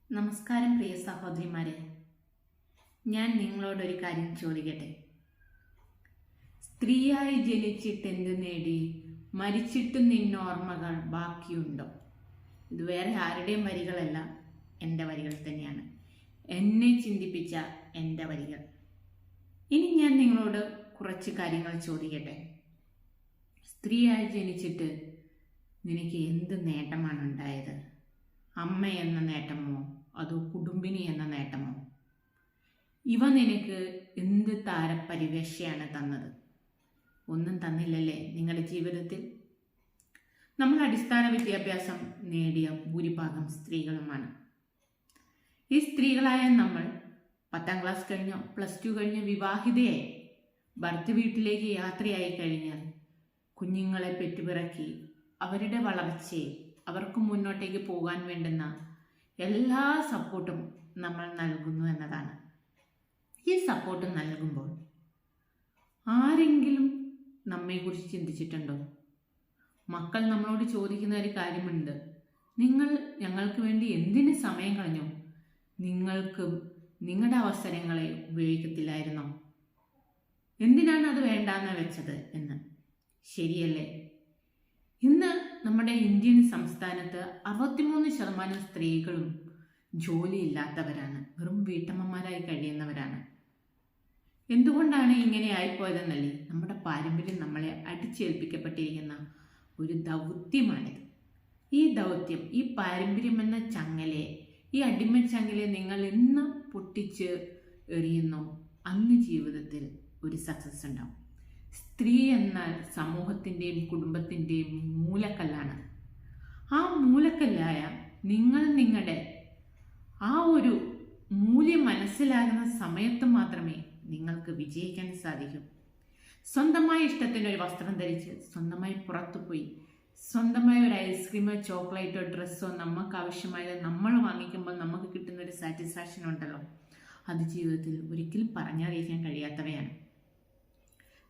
നമസ്കാരം പ്രിയ സഹോദരിമാരെ, ഞാൻ നിങ്ങളോടൊരു കാര്യം ചോദിക്കട്ടെ. സ്ത്രീയായി ജനിച്ചിട്ട് എന്ത് നേടി, മരിച്ചിട്ട് നിന്നോർമ്മകൾ ബാക്കിയുണ്ടോ? ഇത് വേറെ ആരുടെയും വരികളല്ല, എൻ്റെ വരികൾ തന്നെയാണ്. എന്നെ ചിന്തിപ്പിച്ച എൻ്റെ വരികൾ. ഇനി ഞാൻ നിങ്ങളോട് കുറച്ച് കാര്യങ്ങൾ ചോദിക്കട്ടെ. സ്ത്രീയായി ജനിച്ചിട്ട് നിനക്ക് എന്ത് നേട്ടമാണ് ഉണ്ടായത്? അമ്മ എന്ന നേട്ടമോ അതോ കുടുംബിനി എന്ന നേട്ടമോ? ഇവ നിനക്ക് എന്ത് താരപരിവേഷയാണ് തന്നത്? ഒന്നും തന്നില്ലല്ലേ നിങ്ങളുടെ ജീവിതത്തിൽ? നമ്മൾ അടിസ്ഥാന വിദ്യാഭ്യാസം നേടിയ ഭൂരിഭാഗം സ്ത്രീകളുമാണ്. ഈ സ്ത്രീകളായ നമ്മൾ 10ാം ക്ലാസ് കഴിഞ്ഞോ +2 കഴിഞ്ഞോ വിവാഹിതയായി ഭർത്തൃ വീട്ടിലേക്ക് യാത്രയായി കഴിഞ്ഞാൽ കുഞ്ഞുങ്ങളെ പെറ്റുപിറക്കി അവരുടെ വളർച്ചയെ, അവർക്ക് മുന്നോട്ടേക്ക് പോകാൻ വേണ്ടുന്ന എല്ലാ സപ്പോർട്ടും നമ്മൾ നൽകുന്നു എന്നതാണ്. ഈ സപ്പോർട്ട് നൽകുമ്പോൾ ആരെങ്കിലും നമ്മെക്കുറിച്ച് ചിന്തിച്ചിട്ടുണ്ടോ? മക്കൾ നമ്മളോട് ചോദിക്കുന്ന ഒരു കാര്യമുണ്ട്, നിങ്ങൾ ഞങ്ങൾക്ക് വേണ്ടി എന്തിന് സമയം കളഞ്ഞു? നിങ്ങൾക്ക് നിങ്ങളുടെ അവസരങ്ങളെ ഉപയോഗിക്കത്തില്ലായിരുന്നോ? എന്തിനാണ് അത് വേണ്ടാന്ന് വെച്ചത് എന്ന്. ശരിയല്ലേ? ഇന്ന് നമ്മുടെ ഇന്ത്യൻ സംസ്ഥാനത്ത് 63% സ്ത്രീകളും ജോലിയില്ലാത്തവരാണ്, വെറും വീട്ടമ്മമാരായി കഴിയുന്നവരാണ്. എന്തുകൊണ്ടാണ് ഇങ്ങനെ ആയിപ്പോയതെന്നല്ലേ? നമ്മുടെ പാരമ്പര്യം നമ്മളെ അടിച്ചേൽപ്പിക്കപ്പെട്ടിരിക്കുന്ന ഒരു ദൗത്യമാണിത്. ഈ ദൗത്യം, ഈ പാരമ്പര്യം എന്ന ചങ്ങലെ, ഈ അടിമച്ചങ്ങലെ നിങ്ങൾ എന്ന് പൊട്ടിച്ച് എറിയുന്നോ അന്ന് ജീവിതത്തിൽ ഒരു സക്സസ് ഉണ്ടാവും. സ്ത്രീ എന്നാൽ സമൂഹത്തിൻ്റെയും കുടുംബത്തിൻ്റെയും മൂലക്കല്ലാണ്. ആ മൂലക്കല്ലായ നിങ്ങൾ നിങ്ങളുടെ ആ ഒരു മൂല്യം മനസ്സിലാകുന്ന സമയത്ത് മാത്രമേ നിങ്ങൾക്ക് വിജയിക്കാൻ സാധിക്കൂ. സ്വന്തമായ ഇഷ്ടത്തിന് ഒരു വസ്ത്രം ധരിച്ച് സ്വന്തമായി പുറത്തു പോയി സ്വന്തമായ ഒരു ഐസ്ക്രീമോ ചോക്ലേറ്റോ ഡ്രസ്സോ നമുക്ക് ആവശ്യമായത് നമ്മൾ വാങ്ങിക്കുമ്പോൾ നമുക്ക് കിട്ടുന്ന ഒരു സാറ്റിസ്ഫാക്ഷൻ ഉണ്ടല്ലോ, അത് ജീവിതത്തിൽ ഒരിക്കലും പറഞ്ഞറിയിക്കാൻ കഴിയാത്തവയാണ്.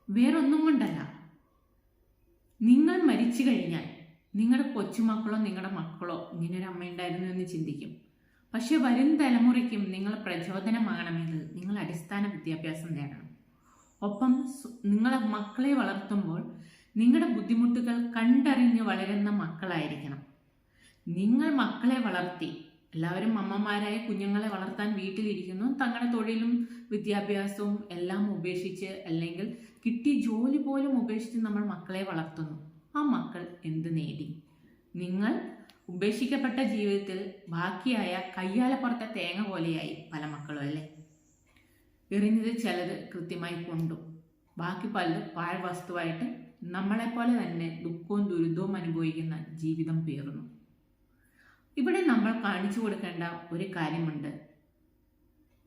വേറൊന്നും കൊണ്ടല്ല, നിങ്ങൾ മരിച്ചു കഴിഞ്ഞാൽ നിങ്ങളുടെ കൊച്ചുമക്കളോ നിങ്ങളുടെ മക്കളോ ഇങ്ങനൊരു അമ്മയുണ്ടായിരുന്നു എന്ന് ചിന്തിക്കും. പക്ഷെ വരും തലമുറയ്ക്കും നിങ്ങൾ പ്രചോദനമാകണമെങ്കിൽ നിങ്ങൾ അടിസ്ഥാന വിദ്യാഭ്യാസം നേടണം. ഒപ്പം നിങ്ങളെ മക്കളെ വളർത്തുമ്പോൾ നിങ്ങളുടെ ബുദ്ധിമുട്ടുകൾ കണ്ടറിഞ്ഞ് വളരുന്ന മക്കളായിരിക്കണം. നിങ്ങൾ മക്കളെ വളർത്തി, എല്ലാവരും അമ്മമാരായ കുഞ്ഞുങ്ങളെ വളർത്താൻ വീട്ടിലിരിക്കുന്നു, തങ്ങളുടെ തൊഴിലും വിദ്യാഭ്യാസവും എല്ലാം ഉപേക്ഷിച്ച്, അല്ലെങ്കിൽ കിട്ടിയ ജോലി പോലും ഉപേക്ഷിച്ച് നമ്മൾ മക്കളെ വളർത്തുന്നു. ആ മക്കൾ എന്ത് നേടി? നിങ്ങൾ ഉപേക്ഷിക്കപ്പെട്ട ജീവിതത്തിൽ ബാക്കിയായ കയ്യാലപ്പുറത്തെ തേങ്ങ പോലെയായി പല മക്കളും, അല്ലേ? എറിഞ്ഞത് ചിലത് കൃത്യമായി കൊണ്ടു, ബാക്കി പലത് പാഴ്വസ്തുവായിട്ട് നമ്മളെപ്പോലെ തന്നെ ദുഃഖവും ദുരിതവും അനുഭവിക്കുന്ന ജീവിതം പേറുന്നു. ഇവിടെ നമ്മൾ കാണിച്ചു കൊടുക്കേണ്ട ഒരു കാര്യമുണ്ട്.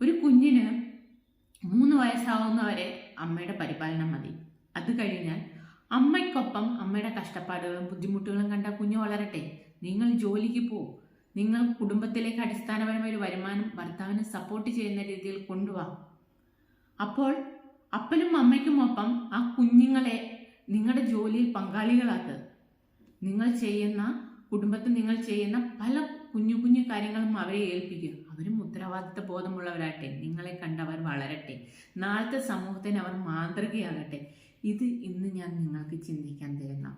ഒരു കുഞ്ഞിന് 3 വയസ്സാവുന്നവരെ അമ്മയുടെ പരിപാലനം മതി. അത് കഴിഞ്ഞാൽ അമ്മയ്ക്കൊപ്പം അമ്മയുടെ കഷ്ടപ്പാടുകളും ബുദ്ധിമുട്ടുകളും കണ്ട കുഞ്ഞ് വളരട്ടെ. നിങ്ങൾ ജോലിക്ക് പോ, നിങ്ങൾ കുടുംബത്തിലേക്ക് അടിസ്ഥാനപരമായ ഒരു വരുമാനം ഭർത്താവിനെ സപ്പോർട്ട് ചെയ്യുന്ന രീതിയിൽ കൊണ്ടുപോവാ. അപ്പോൾ അപ്പനും അമ്മയ്ക്കും ഒപ്പം ആ കുഞ്ഞുങ്ങളെ നിങ്ങളുടെ ജോലിയിൽ പങ്കാളികളാക്കുക. നിങ്ങൾ ചെയ്യുന്ന കുടുംബത്തിൽ നിങ്ങൾ ചെയ്യുന്ന പല കുഞ്ഞു കുഞ്ഞു കാര്യങ്ങളും അവരെ ഏൽപ്പിക്കുക. അവരും ഉത്തരവാദിത്ത ബോധമുള്ളവരാകട്ടെ, നിങ്ങളെ കണ്ടവർ വളരട്ടെ, നാളത്തെ സമൂഹത്തിന് അവർ മാതൃകയാകട്ടെ. ഇത് ഇന്ന് ഞാൻ നിങ്ങൾക്ക് ചിന്തിക്കാൻ തരുന്ന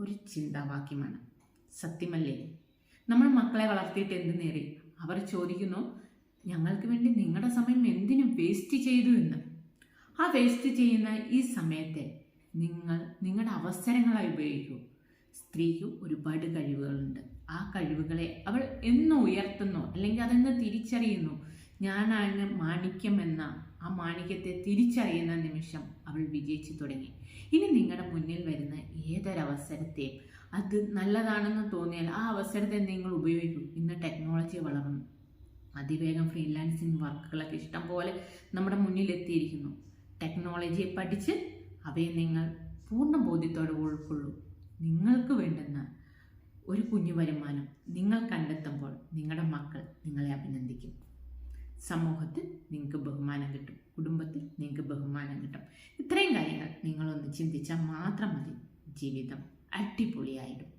ഒരു ചിന്താവാക്യമാണ്. സത്യമല്ലേ? നമ്മൾ മക്കളെ വളർത്തിയിട്ട് എന്ത് നേടി? അവർ ചോദിക്കുന്നു, ഞങ്ങൾക്ക് വേണ്ടി നിങ്ങളുടെ സമയം എന്തിനു വേസ്റ്റ് ചെയ്തു എന്ന്. ആ വേസ്റ്റ് ചെയ്യുന്ന ഈ സമയത്തെ നിങ്ങൾ നിങ്ങളുടെ അവസരങ്ങളായി ഉപയോഗിക്കൂ. സ്ത്രീക്ക് ഒരുപാട് കഴിവുകളുണ്ട്. ആ കഴിവുകളെ അവൾ എന്ന് ഉയർത്തുന്നു, അല്ലെങ്കിൽ അതെന്ന് തിരിച്ചറിയുന്നു, ഞാനാണ് മാണിക്യം എന്ന ആ മാണിക്യത്തെ തിരിച്ചറിയുന്ന നിമിഷം അവൾ വിജയിച്ചു തുടങ്ങി. ഇനി നിങ്ങളുടെ മുന്നിൽ വരുന്ന ഏതൊരവസരത്തെയും അത് നല്ലതാണെന്ന് തോന്നിയാൽ ആ അവസരത്തെ നിങ്ങൾ ഉപയോഗിക്കൂ. ഇന്ന് ടെക്നോളജി വളർന്നു, അതിവേഗം ഫ്രീലാൻസിങ് വർക്കുകളൊക്കെ ഇഷ്ടം പോലെ നമ്മുടെ മുന്നിൽ എത്തിയിരിക്കുന്നു. ടെക്നോളജിയെ പഠിച്ച് അവയെ നിങ്ങൾ പൂർണ്ണ ബോധ്യത്തോടെ ഉൾക്കൊള്ളൂ. നിങ്ങൾക്ക് വേണ്ടുന്ന ഒരു കുഞ്ഞു വരുമാനം നിങ്ങൾ കണ്ടെത്തുമ്പോൾ നിങ്ങളുടെ മക്കൾ നിങ്ങളെ അഭിനന്ദിക്കും. സമൂഹത്തിൽ നിങ്ങൾക്ക് ബഹുമാനം കിട്ടും, കുടുംബത്തിൽ നിങ്ങൾക്ക് ബഹുമാനം കിട്ടും. ഇത്രയും കാര്യങ്ങൾ നിങ്ങളൊന്ന് ചിന്തിച്ചാൽ മാത്രം മതി, ജീവിതം അടിപൊളിയായിടും.